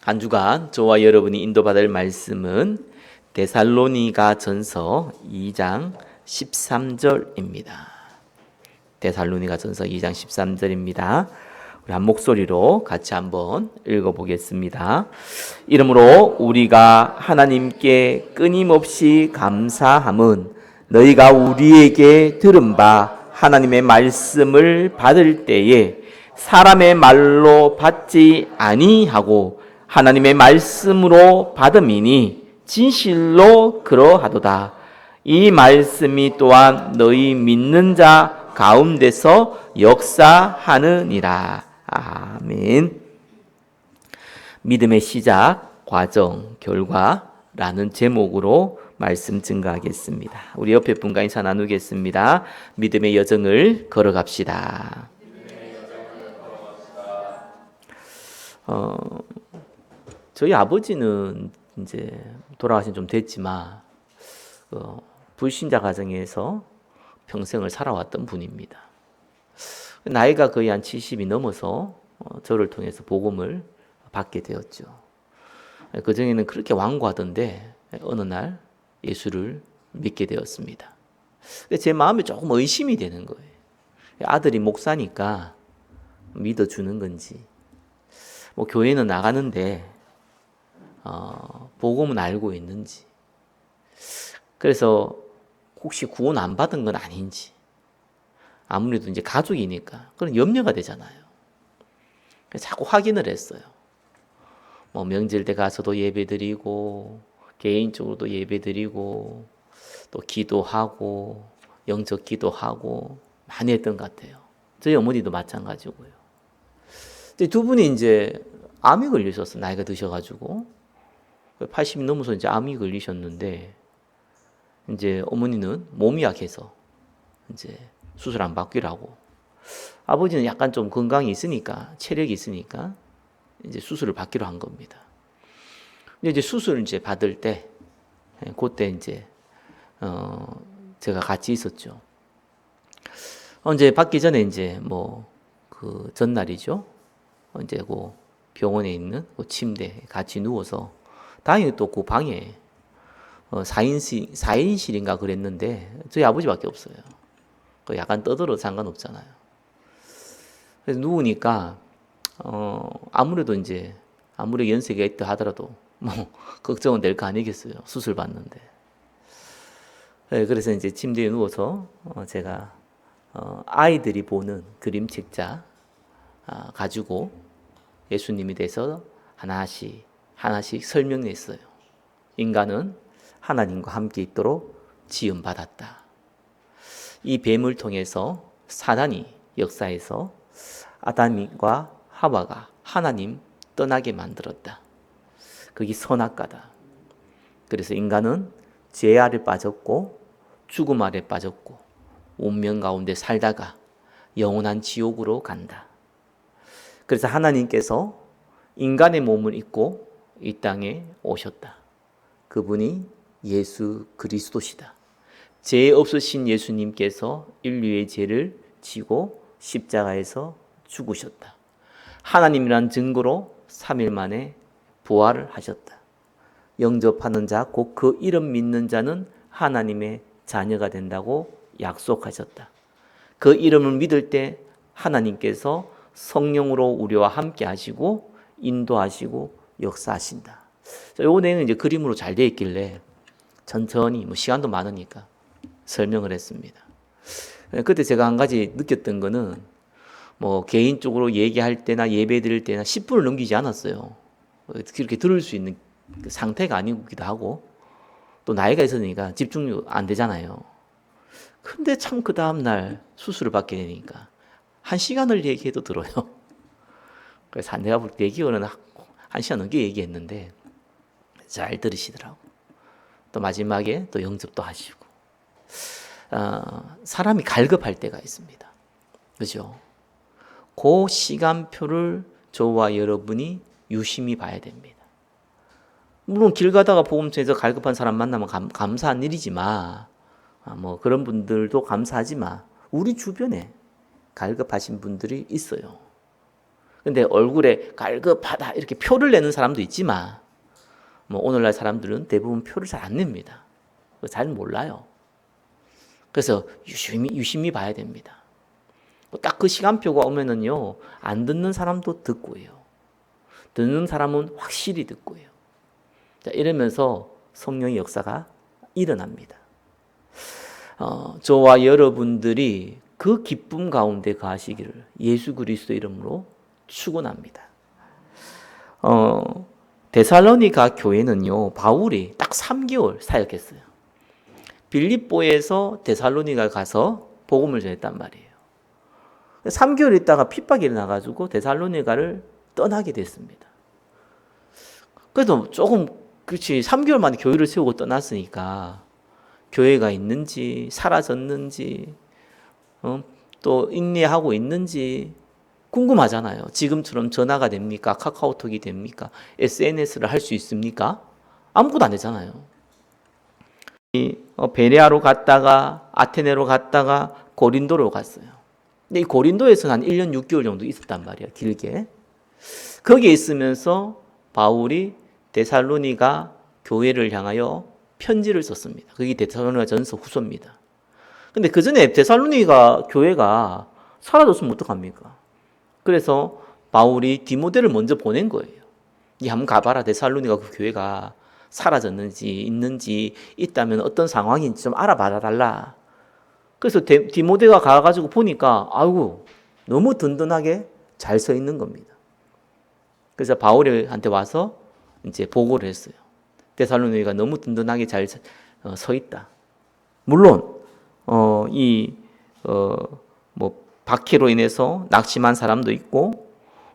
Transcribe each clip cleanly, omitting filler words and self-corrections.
한 주간 저와 여러분이 인도받을 말씀은 데살로니가 전서 2장 13절입니다. 데살로니가 전서 2장 13절입니다. 우리 한 목소리로 같이 한번 읽어보겠습니다. 이러므로 우리가 하나님께 끊임없이 감사함은 너희가 우리에게 들은 바 하나님의 말씀을 받을 때에 사람의 말로 받지 아니하고 하나님의 말씀으로 받음이니 진실로 그러하도다. 이 말씀이 또한 너희 믿는 자 가운데서 역사하느니라. 아멘. 믿음의 시작, 과정, 결과라는 제목으로 말씀 증거하겠습니다. 우리 옆에 분과 인사 나누겠습니다. 믿음의 여정을 걸어갑시다. 저희 아버지는 이제 돌아가신 좀 됐지만 불신자 가정에서 평생을 살아왔던 분입니다. 나이가 거의 한 70이 넘어서 저를 통해서 복음을 받게 되었죠. 그 전에는 그렇게 완고하던데 어느 날 예수를 믿게 되었습니다. 근데 제 마음에 조금 의심이 되는 거예요. 아들이 목사니까 믿어주는 건지, 뭐 교회는 나가는데 복음은 알고 있는지, 그래서 혹시 구원 안 받은 건 아닌지, 아무래도 이제 가족이니까 그런 염려가 되잖아요. 그래서 자꾸 확인을 했어요. 뭐 명절 때 가서도 예배드리고 개인적으로도 예배드리고 또 기도하고 영적 기도하고 많이 했던 것 같아요. 저희 어머니도 마찬가지고요. 두 분이 이제 암이 걸리셨어요. 나이가 드셔가지고 80이 넘어서 이제 암이 걸리셨는데 이제 어머니는 몸이 약해서 이제 수술 안 받기로 하고, 아버지는 약간 좀 건강이 있으니까, 체력이 있으니까 이제 수술을 받기로 한 겁니다. 근데 이제 수술을 이제 받을 때, 그때 이제 제가 같이 있었죠. 이제 받기 전에 이제 뭐 그 전날이죠. 이제 그 병원에 있는 그 침대에 같이 누워서, 다행히 또 그 방에 4인실인가 그랬는데 저희 아버지밖에 없어요. 약간 떠들어도 상관없잖아요. 그래서 누우니까 아무래도 이제 아무리 연세가 있다 하더라도 뭐 걱정은 될 거 아니겠어요. 수술 받는데. 그래서 이제 침대에 누워서 제가 아이들이 보는 그림책자 가지고 예수님에 대해서 하나씩 설명했어요. 인간은 하나님과 함께 있도록 지음받았다. 이 뱀을 통해서 사단이 역사에서 아담과 하와가 하나님 떠나게 만들었다. 그게 선악과다. 그래서 인간은 죄 아래 빠졌고 죽음 아래 빠졌고 운명 가운데 살다가 영원한 지옥으로 간다. 그래서 하나님께서 인간의 몸을 입고 이 땅에 오셨다. 그분이 예수 그리스도시다. 죄 없으신 예수님께서 인류의 죄를 지고 십자가에서 죽으셨다. 하나님이란 증거로 3일 만에 부활을 하셨다. 영접하는 자, 곧 그 이름 믿는 자는 하나님의 자녀가 된다고 약속하셨다. 그 이름을 믿을 때 하나님께서 성령으로 우리와 함께 하시고 인도하시고 역사하신다. 요 내용은 이제 그림으로 잘 되어 있길래 천천히, 뭐 시간도 많으니까 설명을 했습니다. 그때 제가 한 가지 느꼈던 거는, 뭐 개인적으로 얘기할 때나 예배 드릴 때나 10분을 넘기지 않았어요. 그렇게 들을 수 있는 상태가 아니기도 하고, 또 나이가 있으니까 집중이 안 되잖아요. 근데 참 그 다음날 수술을 받게 되니까 1시간을 얘기해도 들어요. 그래서 내가 볼 때 얘기는 1시간 넘게 얘기했는데 잘 들으시더라고. 또 마지막에 또 영접도 하시고. 사람이 갈급할 때가 있습니다. 그죠? 그 시간표를 저와 여러분이 유심히 봐야 됩니다. 물론 길 가다가 복음서에서 갈급한 사람 만나면 감사한 일이지만, 뭐 그런 분들도 감사하지만 우리 주변에 갈급하신 분들이 있어요. 근데 얼굴에 갈급하다 이렇게 표를 내는 사람도 있지만 뭐 오늘날 사람들은 대부분 표를 잘 안 냅니다. 잘 몰라요. 그래서 유심히 봐야 됩니다. 딱 그 시간표가 오면은요, 안 듣는 사람도 듣고요. 듣는 사람은 확실히 듣고요. 자, 이러면서 성령의 역사가 일어납니다. 저와 여러분들이 그 기쁨 가운데 가시기를 예수 그리스도 이름으로 축원합니다. 데살로니가 교회는요, 바울이 딱 3개월 사역했어요. 빌립보에서 데살로니가 가서 복음을 전했단 말이에요. 3개월 있다가 핍박이 일어나가지고 데살로니가를 떠나게 됐습니다. 그래도 조금, 그렇지, 3개월 만에 교회를 세우고 떠났으니까 교회가 있는지, 사라졌는지, 또 인내하고 있는지 궁금하잖아요. 지금처럼 전화가 됩니까? 카카오톡이 됩니까? SNS를 할 수 있습니까? 아무것도 안 되잖아요. 베레아로 갔다가 아테네로 갔다가 고린도로 갔어요. 근데 이 고린도에서는 한 1년 6개월 정도 있었단 말이에요. 길게. 거기에 있으면서 바울이 데살로니가 교회를 향하여 편지를 썼습니다. 그게 데살로니가 전서 후서입니다. 근데 그 전에 데살로니가 교회가 사라졌으면 어떡합니까? 그래서 바울이 디모데를 먼저 보낸 거예요. 니 한번 가봐라. 데살로니가 그 교회가 사라졌는지 있는지 있다면 어떤 상황인지 좀 알아봐 달라. 그래서 디모데가 가가지고 보니까 아이고 너무 든든하게 잘 서 있는 겁니다. 그래서 바울한테 와서 이제 보고를 했어요. 데살로니가 너무 든든하게 잘 서 있다. 물론 박해로 인해서 낙심한 사람도 있고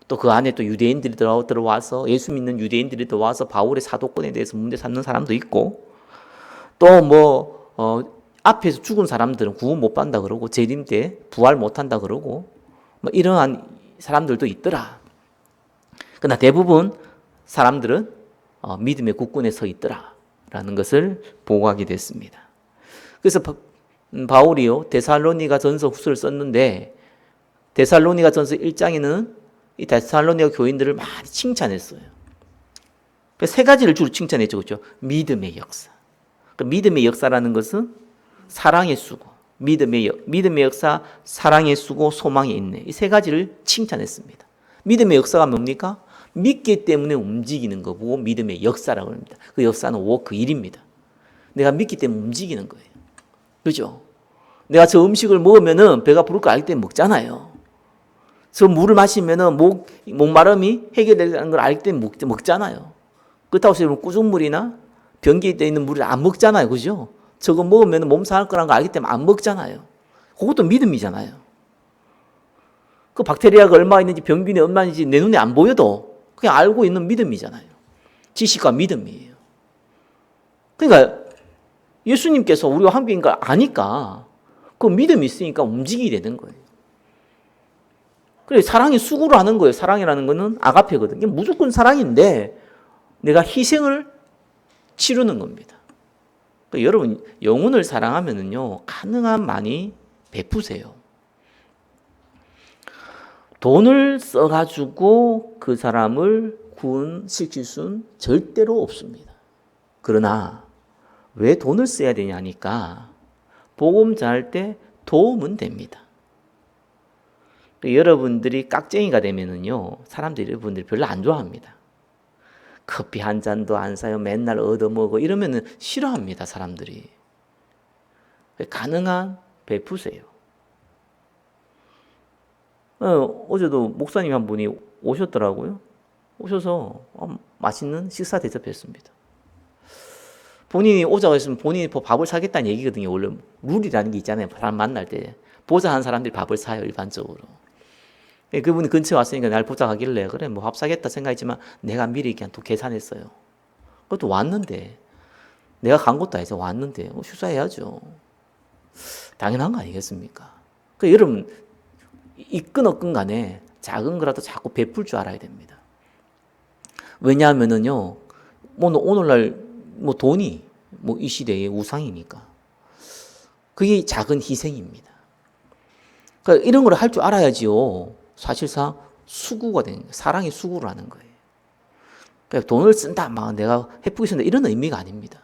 또 그 안에 또 유대인들이 들어와서 예수 믿는 유대인들이 들어와서 바울의 사도권에 대해서 문제 삼는 사람도 있고 또 앞에서 죽은 사람들은 구원 못 받는다 그러고 재림 때 부활 못 한다 그러고 이러한 사람들도 있더라. 그러나 대부분 사람들은 믿음의 국군에 서 있더라라는 것을 보고하게 됐습니다. 그래서 바울이요 데살로니가 전서 후서를 썼는데 데살로니가 전서 1장에는 이 데살로니가 교인들을 많이 칭찬했어요. 세 가지를 주로 칭찬했죠. 그렇죠? 믿음의 역사. 믿음의 역사라는 것은 사랑의 수고, 믿음의 역사, 사랑의 수고, 소망의 인내. 이 세 가지를 칭찬했습니다. 믿음의 역사가 뭡니까? 믿기 때문에 움직이는 거 보고 믿음의 역사라고 합니다. 그 역사는 워크 일입니다. 내가 믿기 때문에 움직이는 거예요. 그죠? 내가 저 음식을 먹으면은 배가 부를 거 알기 때문에 먹잖아요. 저 물을 마시면은 목마름이 해결되는 걸 알기 때문에 먹잖아요. 그렇다고 해서 꾸중물이나 변기에 있는 물을 안 먹잖아요. 그죠? 저거 먹으면 몸 상할 거라는 거 알기 때문에 안 먹잖아요. 그것도 믿음이잖아요. 그 박테리아가 얼마 있는지 병균이 얼마 있는지 내 눈에 안 보여도 그냥 알고 있는 믿음이잖아요. 지식과 믿음이에요. 그러니까 예수님께서 우리가 한국인 걸 아니까 그 믿음이 있으니까 움직이게 되는 거예요. 그래 사랑이 수고를 하는 거예요. 사랑이라는 거는 아가페거든요. 무조건 사랑인데 내가 희생을 치르는 겁니다. 그러니까 여러분 영혼을 사랑하면은요 가능한 많이 베푸세요. 돈을 써가지고 그 사람을 구원시킬 수는 절대로 없습니다. 그러나 왜 돈을 써야 되냐니까 복음 전할 때 도움은 됩니다. 여러분들이 깍쟁이가 되면은요 사람들이 여러분들이 별로 안 좋아합니다. 커피 한 잔도 안 사요. 맨날 얻어먹어. 이러면은 싫어합니다 사람들이. 가능한 베푸세요. 어제도 목사님 한 분이 오셨더라고요. 오셔서 맛있는 식사 대접했습니다. 본인이 오자고 했으면 본인이 밥을 사겠다는 얘기거든요. 원래 룰이라는 게 있잖아요. 사람 만날 때. 보자 한 사람들이 밥을 사요. 일반적으로. 그분이 근처에 왔으니까 날 보자 하길래 그래 뭐 밥 사겠다 생각했지만 내가 미리 그냥 또 계산했어요. 그것도 왔는데 내가 간 것도 아니죠. 왔는데 휴사해야죠. 당연한 거 아니겠습니까? 여러분 있건 없건 간에 작은 거라도 자꾸 베풀 줄 알아야 됩니다. 왜냐하면은요 오늘날 돈이 이 시대의 우상이니까 그게 작은 희생입니다. 그러니까 이런 걸 할 줄 알아야지요. 사실상 수구가 되는 거예요. 사랑이 수구를 하는 거예요. 그러니까 돈을 쓴다, 막 내가 해프게 쓴다, 이런 의미가 아닙니다.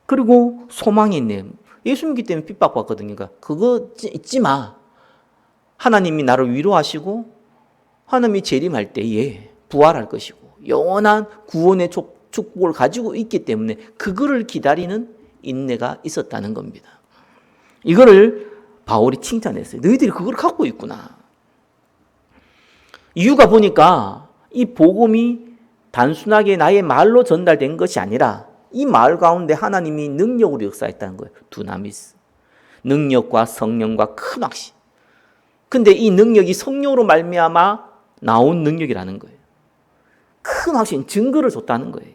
그리고 소망이 있네요. 예수 믿기 때문에 핍박받거든요. 그러니까 그거 잊지 마. 하나님이 나를 위로하시고 하나님이 재림할 때에 부활할 것이고 영원한 구원의 축복을 가지고 있기 때문에 그거를 기다리는 인내가 있었다는 겁니다. 이거를 바울이 칭찬했어요. 너희들이 그걸 갖고 있구나. 이유가 보니까 이 복음이 단순하게 나의 말로 전달된 것이 아니라 이 말 가운데 하나님이 능력으로 역사했다는 거예요. 두나미스. 능력과 성령과 큰 확신. 근데 이 능력이 성령으로 말미암아 나온 능력이라는 거예요. 큰 확신, 증거를 줬다는 거예요.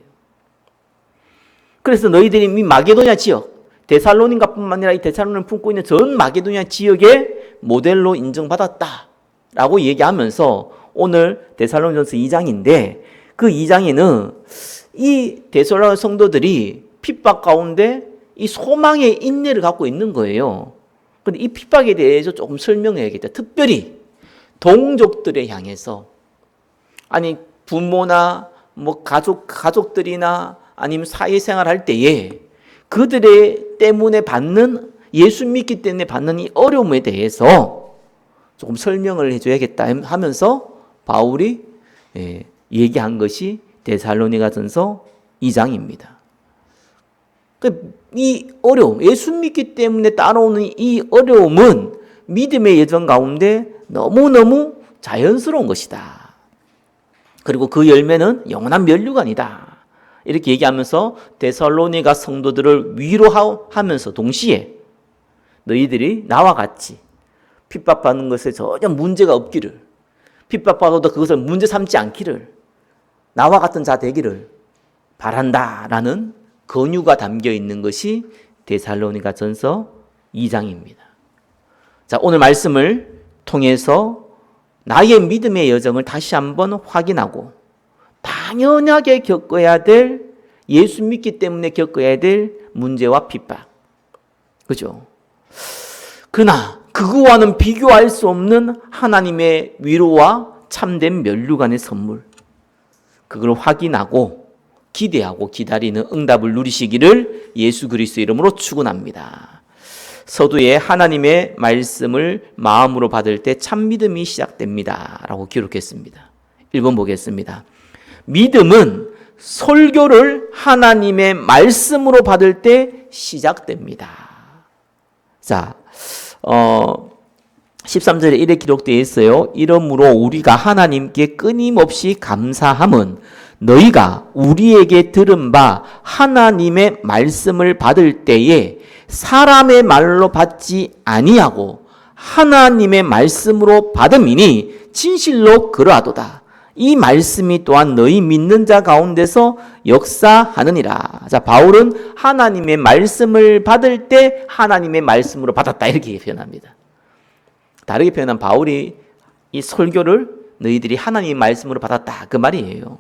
그래서 너희들이 이 마게도냐 지역, 데살로니가뿐만 아니라 이 데살로니를 품고 있는 전 마게도냐 지역의 모델로 인정받았다라고 얘기하면서 오늘 데살로니전서 2장인데 그 2장에는 이 데살로니 성도들이 핍박 가운데 이 소망의 인내를 갖고 있는 거예요. 그런데 이 핍박에 대해서 조금 설명해야겠다. 특별히 동족들에 향해서, 아니 부모나 뭐 가족들이나 아니면 사회생활 할 때에 그들의 때문에 받는, 예수 믿기 때문에 받는 이 어려움에 대해서 조금 설명을 해줘야겠다 하면서 바울이 얘기한 것이 데살로니가전서 2장입니다. 이 어려움, 예수 믿기 때문에 따라오는 이 어려움은 믿음의 여정 가운데 너무너무 자연스러운 것이다. 그리고 그 열매는 영원한 면류관이다. 이렇게 얘기하면서 데살로니가 성도들을 위로하면서 동시에 너희들이 나와 같이 핍박받는 것에 전혀 문제가 없기를, 핍박받아도 그것을 문제 삼지 않기를, 나와 같은 자 되기를 바란다라는 권유가 담겨 있는 것이 데살로니가전서 2장입니다. 자, 오늘 말씀을 통해서 나의 믿음의 여정을 다시 한번 확인하고 당연하게 겪어야 될, 예수 믿기 때문에 겪어야 될 문제와 핍박. 그죠? 그러나 그거와는 비교할 수 없는 하나님의 위로와 참된 면류관의 선물. 그걸 확인하고 기대하고 기다리는 응답을 누리시기를 예수 그리스도의 이름으로 축원합니다. 서두에 하나님의 말씀을 마음으로 받을 때 참 믿음이 시작됩니다. 라고 기록했습니다. 1번 보겠습니다. 믿음은 설교를 하나님의 말씀으로 받을 때 시작됩니다. 자, 13절에 이렇게 기록되어 있어요. 이러므로 우리가 하나님께 끊임없이 감사함은 너희가 우리에게 들은 바 하나님의 말씀을 받을 때에 사람의 말로 받지 아니하고 하나님의 말씀으로 받음이니 진실로 그러하도다. 이 말씀이 또한 너희 믿는 자 가운데서 역사하느니라. 자, 바울은 하나님의 말씀을 받을 때 하나님의 말씀으로 받았다, 이렇게 표현합니다. 다르게 표현한 바울이 이 설교를 너희들이 하나님의 말씀으로 받았다, 그 말이에요.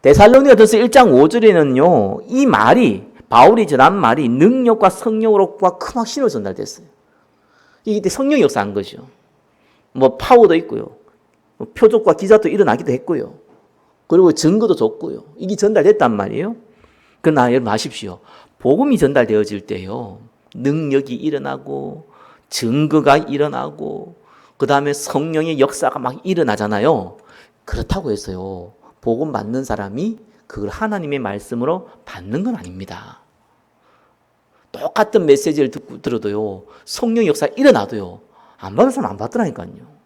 데살로니가전서 1장 5절에는요, 이 말이, 바울이 전한 말이 능력과 성령으로과 큰 확신으로 전달됐어요. 이게 성령이 역사한 거죠. 뭐 파워도 있고요, 표적과 기사도 일어나기도 했고요, 그리고 증거도 줬고요. 이게 전달됐단 말이에요. 그러나 여러분 아십시오. 복음이 전달되어질 때요, 능력이 일어나고 증거가 일어나고 그 다음에 성령의 역사가 막 일어나잖아요. 그렇다고 해서요, 복음 받는 사람이 그걸 하나님의 말씀으로 받는 건 아닙니다. 똑같은 메시지를 들어도요, 성령 역사 일어나도요, 안 받는 사람 안 받더라니까요.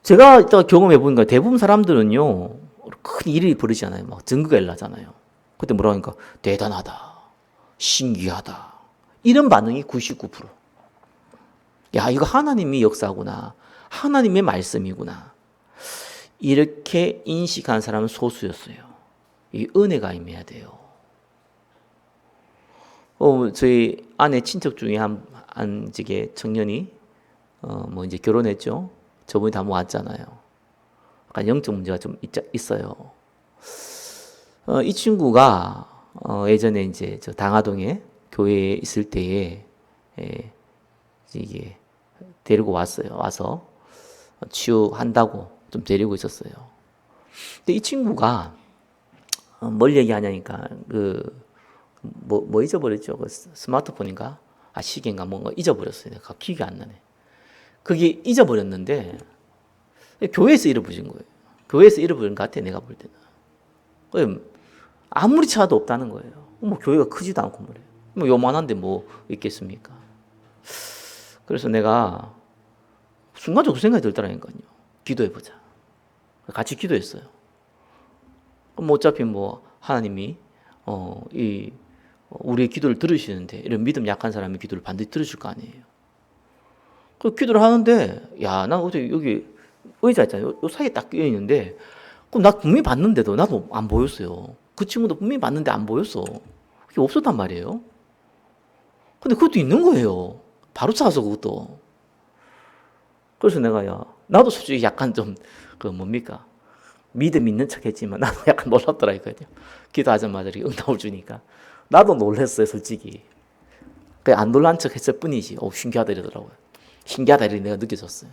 제가 경험해 보니까 대부분 사람들은요, 큰 일이 벌어지잖아요. 막 증거가 일어나잖아요. 그때 뭐라 하니까 대단하다, 신기하다, 이런 반응이 99%. 야, 이거 하나님이 역사구나, 하나님의 말씀이구나, 이렇게 인식한 사람은 소수였어요. 이 은혜가 임해야 돼요. 저희 아내 친척 중에 한 청년이 뭐 이제 결혼했죠. 저번에 다 모았잖아요. 약간 영적 문제가 좀 있어요. 이 친구가 예전에 이제 저 당하동에 교회에 있을 때에 이게 데리고 왔어요. 와서 치유한다고 좀 데리고 있었어요. 근데 이 친구가 뭘 얘기하냐니까 뭐 잊어버렸죠? 그 스마트폰인가? 시계인가 뭔가 잊어버렸어요. 내가 기억이 안 나네. 그게 잊어버렸는데 교회에서 잃어버린 거예요. 교회에서 잃어버린 것 같아 내가 볼 때는. 아무리 찾아도 없다는 거예요. 뭐 교회가 크지도 않고 말이에요. 뭐 요만한데 뭐 있겠습니까? 그래서 내가 순간적으로 생각이 들더라니까요. 기도해보자. 같이 기도했어요. 그럼 어차피 뭐 하나님이 우리의 기도를 들으시는데 이런 믿음 약한 사람의 기도를 반드시 들으실 거 아니에요. 그 기도를 하는데 나 어제 여기 의자 있잖아요. 요 사이에 딱 끼어 있는데 그럼 나 분명히 봤는데도 나도 안 보였어요. 그 친구도 분명히 봤는데 안 보였어. 그게 없었단 말이에요. 근데 그것도 있는 거예요. 바로 찾아서 그것도. 그래서 내가 나도 솔직히 약간 좀 뭡니까? 믿음 있는 척 했지만 나도 약간 놀랐더라고요. 기도하자마자 이렇게 응답을 주니까. 나도 놀랐어요, 솔직히. 그냥 안 놀란 척 했을 뿐이지. 신기하다 이러더라고요. 신기하다 이렇게 내가 느껴졌어요.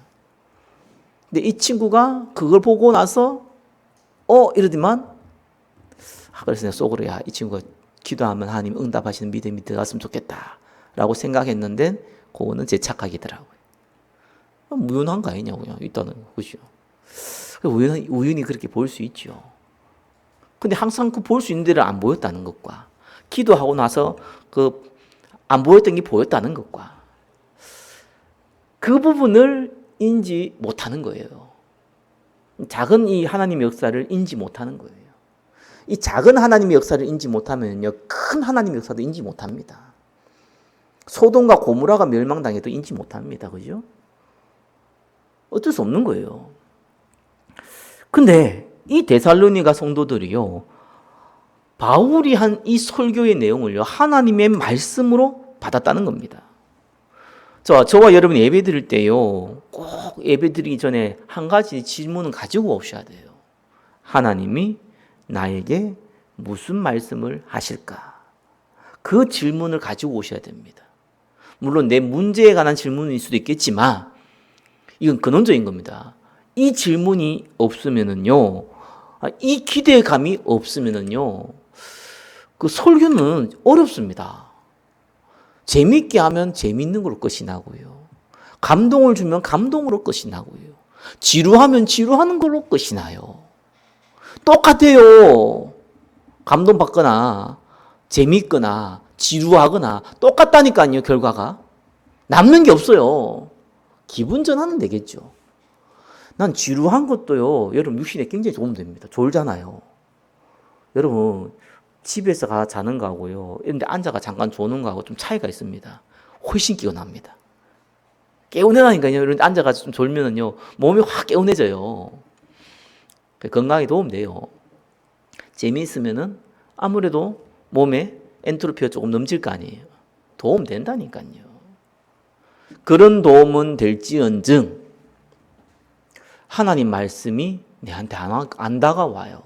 근데 이 친구가 그걸 보고 나서 이러더만 그래서 내가 속으로 이 친구가 기도하면 하나님 응답하시는 믿음이 들어갔으면 좋겠다 라고 생각했는데 그거는 제 착각이더라고요. 우연한 거 아니냐고요. 있다는 거죠. 우연히 그렇게 볼 수 있죠. 근데 항상 그 볼 수 있는 데를 안 보였다는 것과 기도하고 나서 안 보였던 게 보였다는 것과 그 부분을 인지 못하는 거예요. 작은 이 하나님의 역사를 인지 못하는 거예요. 이 작은 하나님의 역사를 인지 못하면요, 큰 하나님의 역사도 인지 못합니다. 소돔과 고모라가 멸망당해도 인지 못합니다. 그죠? 어쩔 수 없는 거예요. 근데 이 데살로니가 성도들이요, 바울이 한 이 설교의 내용을요, 하나님의 말씀으로 받았다는 겁니다. 저와 여러분이 예배 드릴 때요, 꼭 예배 드리기 전에 한 가지 질문은 가지고 오셔야 돼요. 하나님이 나에게 무슨 말씀을 하실까? 그 질문을 가지고 오셔야 됩니다. 물론 내 문제에 관한 질문일 수도 있겠지만 이건 근원적인 겁니다. 이 질문이 없으면은요, 이 기대감이 없으면은요, 그 설교는 어렵습니다. 재밌게 하면 재밌는 걸로 끝이 나고요. 감동을 주면 감동으로 끝이 나고요. 지루하면 지루하는 걸로 끝이 나요. 똑같아요. 감동받거나 재밌거나 지루하거나 똑같다니까요. 결과가 남는 게 없어요. 기분 전환은 되겠죠. 난 지루한 것도요, 여러분 육신에 굉장히 도움됩니다. 졸잖아요. 여러분 집에서 자는 거하고요, 이런데 앉아가 잠깐 조는 거하고 좀 차이가 있습니다. 훨씬 개운합니다. 개운하다니까요. 이런데 앉아가 좀 졸면은요, 몸이 확 개운해져요. 건강에 도움돼요. 재미있으면은 아무래도 몸에 엔트로피가 조금 넘칠 거 아니에요. 도움 된다니까요. 그런 도움은 될지언정 하나님 말씀이 내한테 안 다가와요.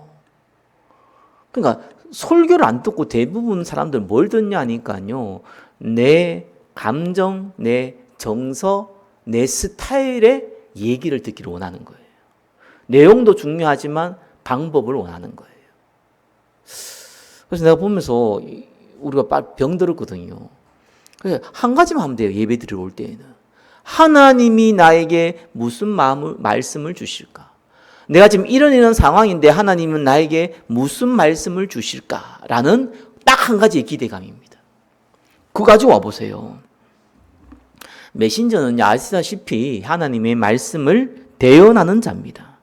그러니까 설교를 안 듣고 대부분 사람들 뭘 듣냐 하니까요, 내 감정, 내 정서, 내 스타일의 얘기를 듣기를 원하는 거예요. 내용도 중요하지만 방법을 원하는 거예요. 그래서 내가 보면서 우리가 병들었거든요. 그래서 한 가지만 하면 돼요. 예배 드리러 올 때에는. 하나님이 나에게 무슨 말씀을 주실까? 내가 지금 이런 상황인데 하나님은 나에게 무슨 말씀을 주실까라는 딱 한 가지의 기대감입니다. 그거 가지고 와보세요. 메신저는 아시다시피 하나님의 말씀을 대언하는 자입니다.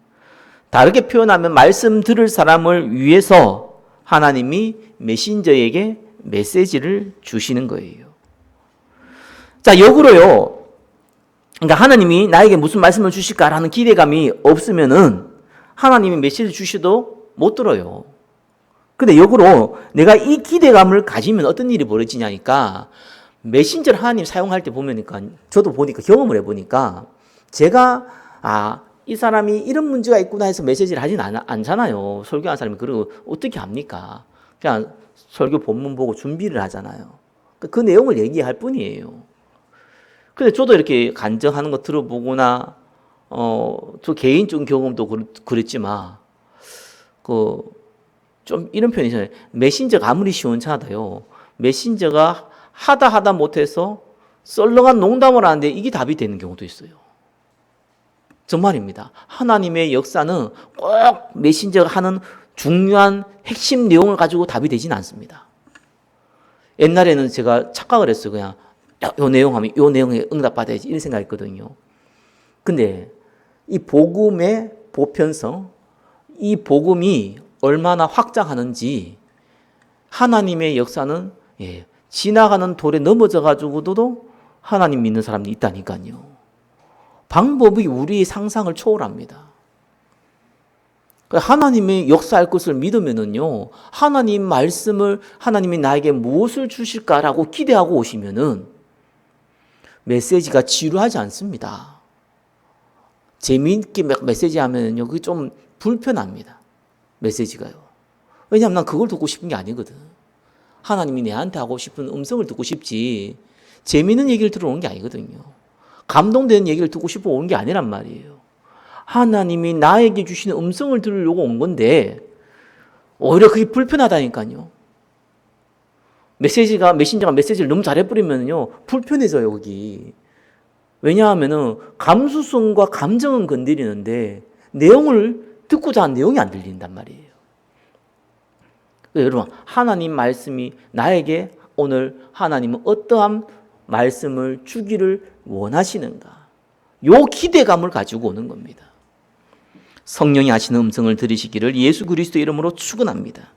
다르게 표현하면 말씀 들을 사람을 위해서 하나님이 메신저에게 메시지를 주시는 거예요. 자, 역으로요. 그러니까 하나님이 나에게 무슨 말씀을 주실까라는 기대감이 없으면은 하나님이 메시지를 주셔도 못 들어요. 근데 역으로 내가 이 기대감을 가지면 어떤 일이 벌어지냐니까, 메신저를 하나님 사용할 때 보면니까, 저도 보니까 경험을 해보니까 제가 이 사람이 이런 문제가 있구나 해서 메시지를 하진 않잖아요. 설교하는 사람이 그러고 어떻게 합니까? 그냥 설교 본문 보고 준비를 하잖아요. 그 내용을 얘기할 뿐이에요. 근데 저도 이렇게 간증하는 거 들어보거나, 저 개인적인 경험도 그랬지만, 좀 이런 편이 있잖아요. 메신저가 아무리 시원찮아도요, 메신저가 하다 못해서 썰렁한 농담을 하는데 이게 답이 되는 경우도 있어요. 정말입니다. 하나님의 역사는 꼭 메신저가 하는 중요한 핵심 내용을 가지고 답이 되지는 않습니다. 옛날에는 제가 착각을 했어요. 그냥 요 내용 하면 요 내용에 응답받아야지 이런 생각했거든요. 근데 이 복음의 보편성, 이 복음이 얼마나 확장하는지 하나님의 역사는 지나가는 돌에 넘어져 가지고도 하나님 믿는 사람이 있다니까요. 방법이 우리의 상상을 초월합니다. 하나님의 역사할 것을 믿으면은요, 하나님 말씀을, 하나님이 나에게 무엇을 주실까라고 기대하고 오시면은 메시지가 지루하지 않습니다. 재미있게 메시지 하면은요, 그게 좀 불편합니다. 메시지가요. 왜냐하면 난 그걸 듣고 싶은 게 아니거든. 하나님이 내한테 하고 싶은 음성을 듣고 싶지, 재미있는 얘기를 들어오는 게 아니거든요. 감동되는 얘기를 듣고 싶어 온 게 아니란 말이에요. 하나님이 나에게 주시는 음성을 들으려고 온 건데 오히려 그게 불편하다니까요. 메신저가 메시지를 너무 잘해버리면요 불편해져요. 여기. 왜냐하면은 감수성과 감정은 건드리는데 내용을 듣고자 하는 내용이 안 들린단 말이에요. 여러분, 하나님 말씀이 나에게 오늘 하나님은 어떠한 말씀을 주기를 원하시는가? 요 기대감을 가지고 오는 겁니다. 성령이 하시는 음성을 들으시기를 예수 그리스도 이름으로 축원합니다.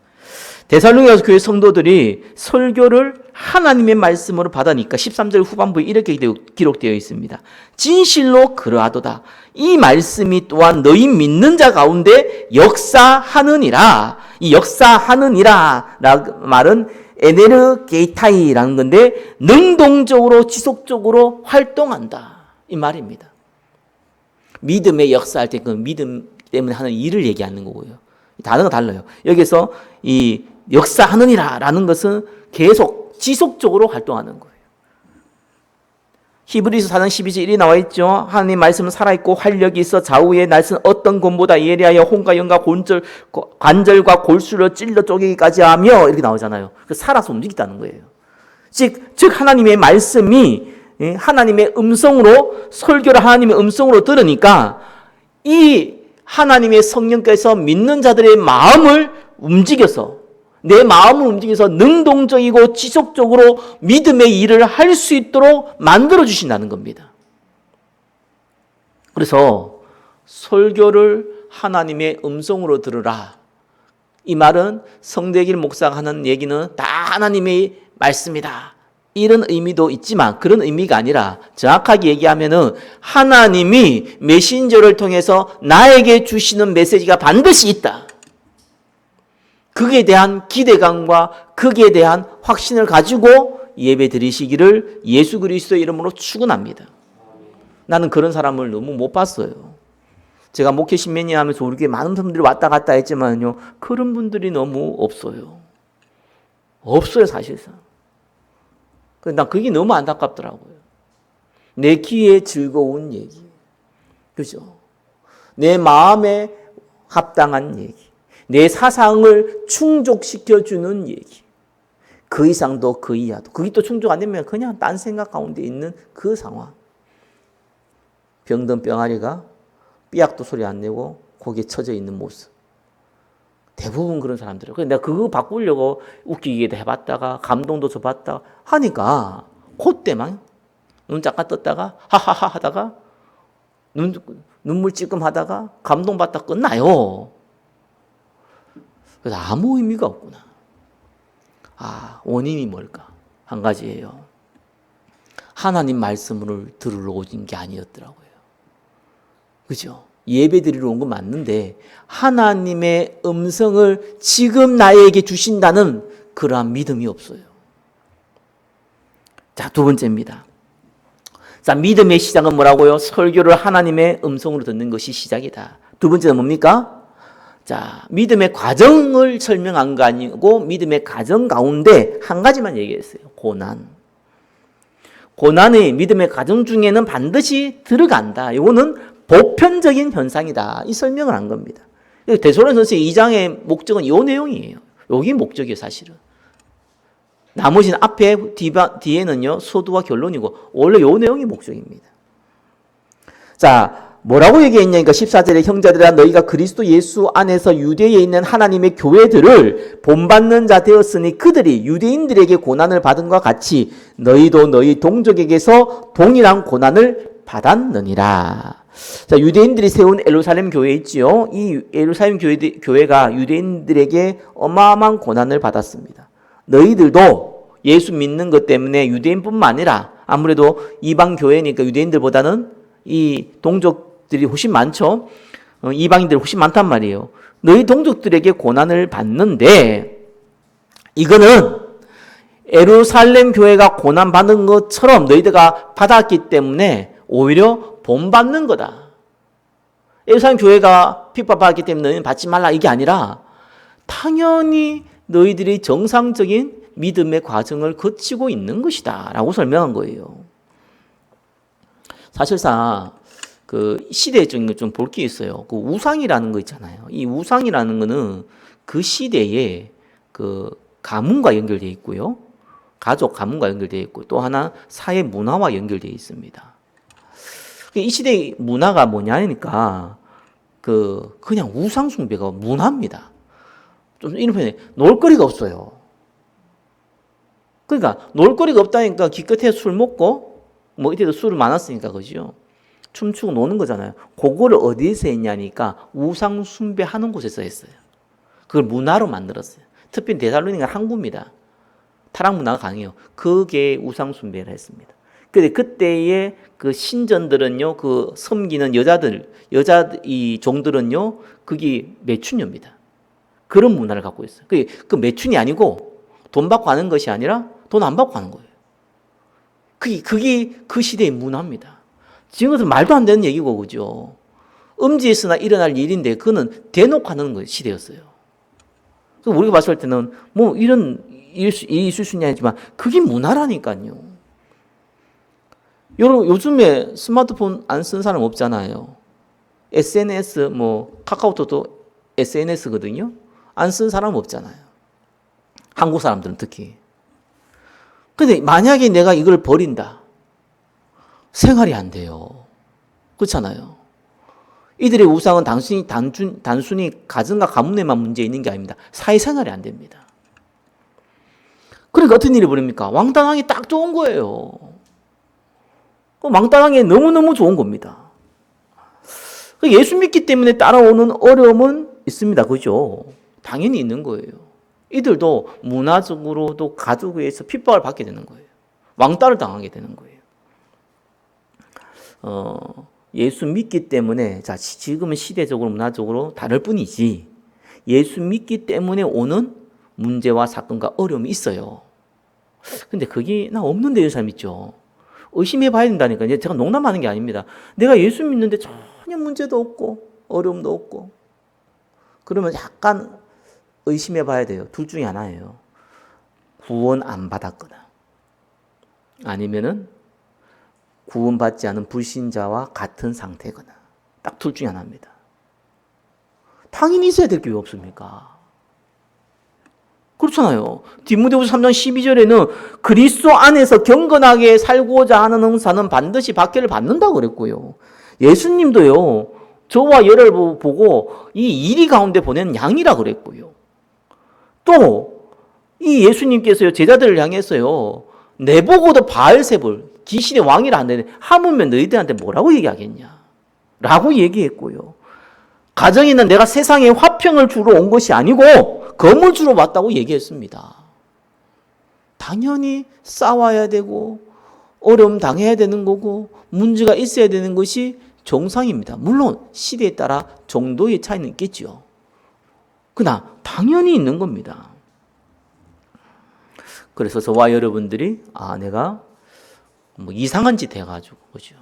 데살로니가 교회 성도들이 설교를 하나님의 말씀으로 받으니까 13절 후반부에 이렇게 기록되어 있습니다. 진실로 그러하도다. 이 말씀이 또한 너희 믿는 자 가운데 역사하느니라. 이 역사하느니라 라는 말은 에네르게이타이라는 건데 능동적으로 지속적으로 활동한다. 이 말입니다. 믿음의 역사할 때 그 믿음 때문에 하는 일을 얘기하는 거고요. 단어가 달라요. 여기서 이 역사하느니라 라는 것은 계속 지속적으로 활동하는 거예요. 히브리서 4장 12절 1이 나와 있죠. 하나님 말씀은 살아있고 활력이 있어 좌우의 날선 어떤 검보다 예리하여 혼과 영과 관절과 골수를 찔러 쪼개기까지 하며 이렇게 나오잖아요. 살아서 움직인다는 거예요. 즉 하나님의 말씀이 하나님의 음성으로 설교를 하나님의 음성으로 들으니까 이 하나님의 성령께서 믿는 자들의 마음을 움직여서 내 마음을 움직여서 능동적이고 지속적으로 믿음의 일을 할 수 있도록 만들어 주신다는 겁니다. 그래서 설교를 하나님의 음성으로 들으라. 이 말은 성대길 목사가 하는 얘기는 다 하나님의 말씀이다. 이런 의미도 있지만 그런 의미가 아니라 정확하게 얘기하면은 하나님이 메신저를 통해서 나에게 주시는 메시지가 반드시 있다. 그에 대한 기대감과 거기에 대한 확신을 가지고 예배 드리시기를 예수 그리스도의 이름으로 축원합니다. 나는 그런 사람을 너무 못 봤어요. 제가 목회 10몇 년 하면서 우리 교회 많은 분들이 왔다 갔다 했지만요, 그런 분들이 너무 없어요. 없어요, 사실상. 난 그게 너무 안타깝더라고요. 내 귀에 즐거운 얘기, 그죠? 내 마음에 합당한 얘기, 내 사상을 충족시켜주는 얘기, 그 이상도 그 이하도. 그게 또 충족 안 되면 그냥 딴 생각 가운데 있는 그 상황. 병든 병아리가 삐약도 소리 안 내고 거기에 처져 있는 모습. 대부분 그런 사람들이에요. 그래서 내가 그거 바꾸려고 웃기기도 해봤다가 감동도 줘봤다 하니까 그때만 눈 잠깐 떴다가 하하하 하다가 눈물 찔끔하다가 감동받다 끝나요. 그래서 아무 의미가 없구나. 원인이 뭘까? 한 가지예요. 하나님 말씀을 들으러 오신 게 아니었더라고요. 그죠? 예배 드리러 온 건 맞는데 하나님의 음성을 지금 나에게 주신다는 그러한 믿음이 없어요. 자, 두 번째입니다. 자, 믿음의 시작은 뭐라고요? 설교를 하나님의 음성으로 듣는 것이 시작이다. 두 번째는 뭡니까? 자, 믿음의 과정을 설명한 거 아니고 믿음의 과정 가운데 한 가지만 얘기했어요. 고난. 고난의 믿음의 과정 중에는 반드시 들어간다. 이거는 보편적인 현상이다. 이 설명을 한 겁니다. 데살로니가 전서 2장의 목적은 이 내용이에요. 여기 목적이에요, 사실은. 나머지는 앞에 뒤에는요 서두와 결론이고 원래 이 내용이 목적입니다. 자, 뭐라고 얘기했냐니까 14절에 형제들아 너희가 그리스도 예수 안에서 유대에 있는 하나님의 교회들을 본받는 자 되었으니 그들이 유대인들에게 고난을 받은 것과 같이 너희도 너희 동족에게서 동일한 고난을 받았느니라. 자, 유대인들이 세운 예루살렘 교회 있지요. 이 예루살렘 교회가 유대인들에게 어마어마한 고난을 받았습니다. 너희들도 예수 믿는 것 때문에 유대인뿐만 아니라 아무래도 이방 교회니까 유대인들보다는 이 동족들이 훨씬 많죠. 이방인들이 훨씬 많단 말이에요. 너희 동족들에게 고난을 받는데 이거는 예루살렘 교회가 고난 받는 것처럼 너희들가 받았기 때문에 오히려 본받는 거다. 예루살렘 교회가 핍박받았기 때문에 너희는 받지 말라 이게 아니라 당연히 너희들이 정상적인 믿음의 과정을 거치고 있는 것이다 라고 설명한 거예요. 사실상 그 시대적인 거 좀 볼 게 있어요. 그 우상이라는 거 있잖아요. 이 우상이라는 거는 그 시대에 그 가문과 연결되어 있고요. 가족 가문과 연결되어 있고 또 하나 사회 문화와 연결되어 있습니다. 이 시대의 문화가 뭐냐니까 그냥 우상 숭배가 문화입니다. 좀 이런 표현에 놀거리가 없어요. 그러니까 놀거리가 없다니까 기껏해 술 먹고 뭐 이때도 술을 많았으니까 그죠. 춤추고 노는 거잖아요. 그거를 어디에서 했냐니까 우상 숭배하는 곳에서 했어요. 그걸 문화로 만들었어요. 특히 데살로니가 항구입니다. 타락 문화가 강해요. 그게 우상 숭배를 했습니다. 근데 그때의 그 신전들은요, 그 섬기는 여자 이 종들은요, 그게 매춘녀입니다. 그런 문화를 갖고 있어요. 그 매춘이 아니고 돈 받고 하는 것이 아니라 돈 안 받고 하는 거예요. 그게 그 시대의 문화입니다. 지금은 말도 안 되는 얘기고, 그죠? 음지에서나 일어날 일인데, 그거는 대놓고 하는 시대였어요. 그래서 우리가 봤을 때는 뭐 이런 일이 있을 수 있냐 했지만, 그게 문화라니까요. 여러분, 요즘에 스마트폰 안 쓴 사람 없잖아요. SNS, 카카오톡도 SNS거든요. 안 쓴 사람 없잖아요. 한국 사람들은 특히. 근데 만약에 내가 이걸 버린다. 생활이 안 돼요. 그렇잖아요. 이들의 우상은 단순히 가정과 가문에만 문제 있는 게 아닙니다. 사회생활이 안 됩니다. 그러니까 어떤 일이 벌입니까? 왕따당이 딱 좋은 거예요. 왕따당이 너무너무 좋은 겁니다. 예수 믿기 때문에 따라오는 어려움은 있습니다. 그죠? 당연히 있는 거예요. 이들도 문화적으로도 가족에서 핍박을 받게 되는 거예요. 왕따를 당하게 되는 거예요. 예수 믿기 때문에, 자, 지금은 시대적으로 문화적으로 다를 뿐이지, 예수 믿기 때문에 오는 문제와 사건과 어려움이 있어요. 근데 그게 나 없는데 이런 사람 있죠. 의심해 봐야 된다니까요. 제가 농담하는 게 아닙니다. 내가 예수 믿는데 전혀 문제도 없고 어려움도 없고 그러면 약간 의심해 봐야 돼요. 둘 중에 하나예요. 구원 안 받았거나 아니면은 구원받지 않은 불신자와 같은 상태거나 딱 둘 중에 하나입니다. 당연히 있어야 될 게 왜 없습니까? 그렇잖아요. 디모데후서 3장 12절에는 그리스도 안에서 경건하게 살고자 하는 응사는 반드시 박해를 받는다고 그랬고요. 예수님도요. 저와 열을 보고 이 이리 가운데 보낸 양이라 그랬고요. 또 이 예수님께서요. 제자들을 향해서요. 내보고도 바알세불 귀신의 왕이라 하는데 하물며 너희들한테 뭐라고 얘기하겠냐 라고 얘기했고요. 가정에는 내가 세상에 화평을 주러 온 것이 아니고 검을 주러 왔다고 얘기했습니다. 당연히 싸워야 되고 어려움 당해야 되는 거고 문제가 있어야 되는 것이 정상입니다. 물론 시대에 따라 정도의 차이는 있겠죠. 그러나 당연히 있는 겁니다. 그래서 저와 여러분들이 내가 이상한 짓 해가지고 그죠?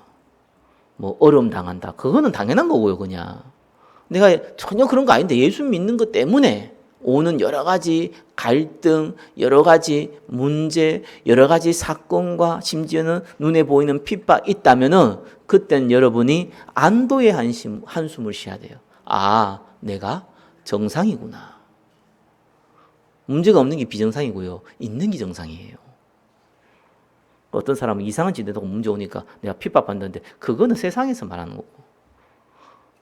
어려움 당한다. 그거는 당연한 거고요, 그냥. 내가 전혀 그런 거 아닌데 예수 믿는 것 때문에 오는 여러 가지 갈등, 여러 가지 문제, 여러 가지 사건과 심지어는 눈에 보이는 핍박 있다면은 그때는 여러분이 안도의 한숨을 쉬어야 돼요. 아, 내가 정상이구나. 문제가 없는 게 비정상이고요. 있는 게 정상이에요. 어떤 사람은 이상한 짓 해도 문제 오니까 내가 핍박받는데 그거는 세상에서 말하는 거고,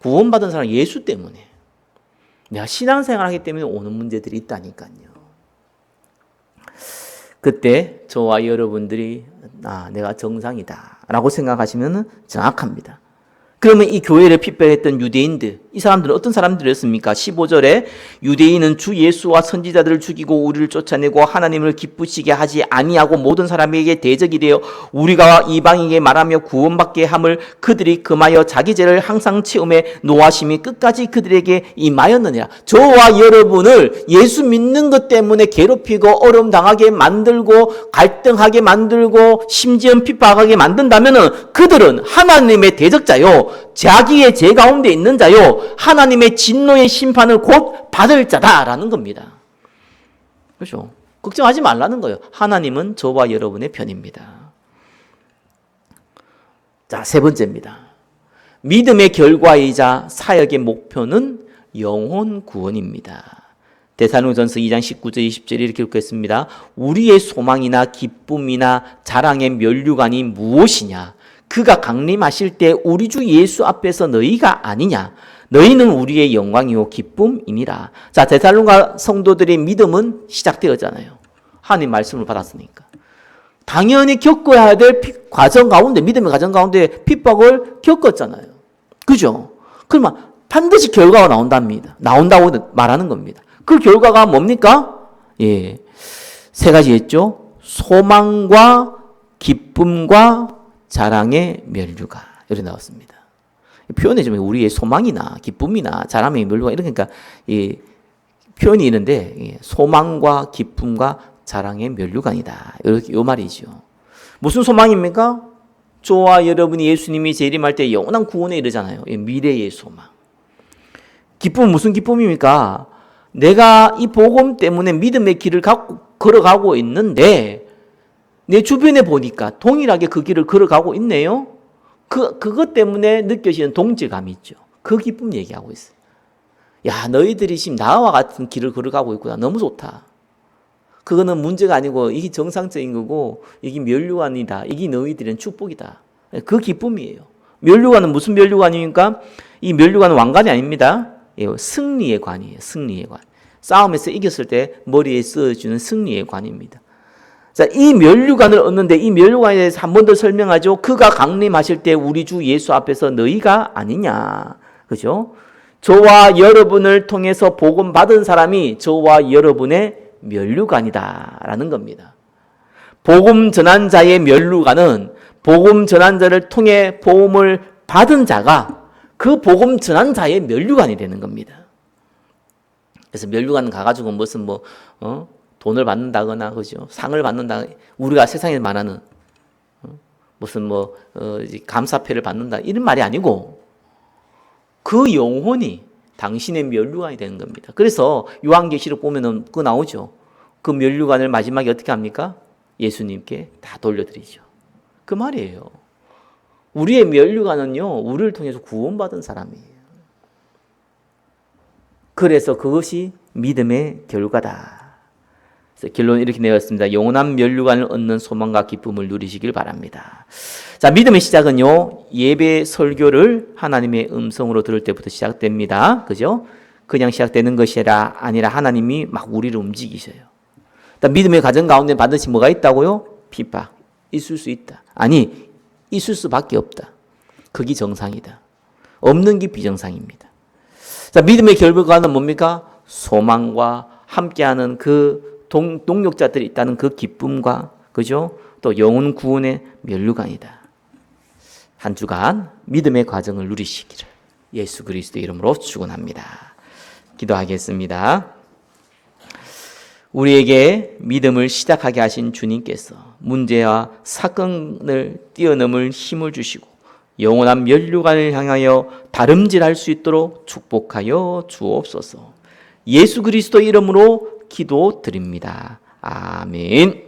구원받은 사람 예수 때문에, 내가 신앙생활 하기 때문에 오는 문제들이 있다니까요. 그때 저와 여러분들이 내가 정상이다 라고 생각하시면 정확합니다. 그러면 이 교회를 핍박했던 유대인들, 이 사람들은 어떤 사람들이었습니까? 15절에 유대인은 주 예수와 선지자들을 죽이고 우리를 쫓아내고 하나님을 기쁘시게 하지 아니하고 모든 사람에게 대적이 되어 우리가 이방인에게 말하며 구원받게 함을 그들이 금하여 자기 죄를 항상 채움에 노하심이 끝까지 그들에게 임하였느니라. 저와 여러분을 예수 믿는 것 때문에 괴롭히고 어려움 당하게 만들고 갈등하게 만들고 심지어 핍박하게 만든다면 그들은 하나님의 대적자요, 자기의 죄 가운데 있는 자요, 하나님의 진노의 심판을 곧 받을 자다라는 겁니다. 그렇죠? 걱정하지 말라는 거예요. 하나님은 저와 여러분의 편입니다. 자, 세 번째입니다. 믿음의 결과이자 사역의 목표는 영혼 구원입니다. 데살로니가전서 2장 19절 20절에 이렇게 기록했습니다. 우리의 소망이나 기쁨이나 자랑의 면류관이 무엇이냐? 그가 강림하실 때 우리 주 예수 앞에서 너희가 아니냐? 너희는 우리의 영광이요 기쁨이니라. 자, 데살로니가 성도들의 믿음은 시작되었잖아요. 하나님 말씀을 받았으니까. 당연히 겪어야 될 과정 가운데, 믿음의 과정 가운데 핍박을 겪었잖아요. 그죠? 그러면 반드시 결과가 나온다고 말하는 겁니다. 그 결과가 뭡니까? 예, 세 가지 했죠. 소망과 기쁨과 자랑의 면류관, 이렇게 나왔습니다. 표현이 좀 우리의 소망이나 기쁨이나 자랑의 면류관, 이러니까 이 표현이 있는데 소망과 기쁨과 자랑의 면류관이다, 이렇게 요 말이죠. 무슨 소망입니까? 저와 여러분이 예수님이 재림할 때 영원한 구원에 이르잖아요. 미래의 소망. 기쁨은 무슨 기쁨입니까? 내가 이 복음 때문에 믿음의 길을 걸어가고 있는데 내 주변에 보니까 동일하게 그 길을 걸어가고 있네요. 그것 때문에 느껴지는 동질감이 있죠. 그 기쁨 얘기하고 있어요. 야, 너희들이 지금 나와 같은 길을 걸어가고 있구나. 너무 좋다. 그거는 문제가 아니고 이게 정상적인 거고 이게 면류관이다. 이게 너희들은 축복이다. 그 기쁨이에요. 면류관은 무슨 면류관입니까? 이 면류관은 왕관이 아닙니다. 승리의 관이에요. 승리의 관. 싸움에서 이겼을 때 머리에 써주는 승리의 관입니다. 자, 이 면류관을 얻는데 이 면류관에 대해서 한 번 더 설명하죠. 그가 강림하실 때 우리 주 예수 앞에서 너희가 아니냐. 그죠? 저와 여러분을 통해서 복음 받은 사람이 저와 여러분의 면류관이다라는 겁니다. 복음 전한 자의 면류관은 복음 전한 자를 통해 복음을 받은 자가 그 복음 전한 자의 면류관이 되는 겁니다. 그래서 면류관 가가지고 무슨 돈을 받는다거나, 그죠? 상을 받는다. 우리가 세상에 말하는 무슨 감사패를 받는다, 이런 말이 아니고 그 영혼이 당신의 면류관이 되는 겁니다. 그래서 요한계시록 보면은 그거 나오죠. 그 면류관을 마지막에 어떻게 합니까? 예수님께 다 돌려드리죠. 그 말이에요. 우리의 면류관은요, 우리를 통해서 구원받은 사람이에요. 그래서 그것이 믿음의 결과다. 그래서 결론은 이렇게 내었습니다. 영원한 면류관을 얻는 소망과 기쁨을 누리시길 바랍니다. 자, 믿음의 시작은요, 예배 설교를 하나님의 음성으로 들을 때부터 시작됩니다. 그죠? 그냥 시작되는 것이 아니라 하나님이 막 우리를 움직이셔요. 믿음의 과정 가운데 반드시 뭐가 있다고요? 핍박. 있을 수 있다. 아니, 있을 수밖에 없다. 그게 정상이다. 없는 게 비정상입니다. 자, 믿음의 결과는 뭡니까? 소망과 함께하는 그 동력자들이 있다는 그 기쁨과, 그죠? 또 영혼 구원의 면류관이다. 한 주간 믿음의 과정을 누리시기를 예수 그리스도의 이름으로 축원합니다. 기도하겠습니다. 우리에게 믿음을 시작하게 하신 주님께서 문제와 사건을 뛰어넘을 힘을 주시고 영원한 면류관을 향하여 다름질할 수 있도록 축복하여 주옵소서. 예수 그리스도 이름으로 기도드립니다. 아멘.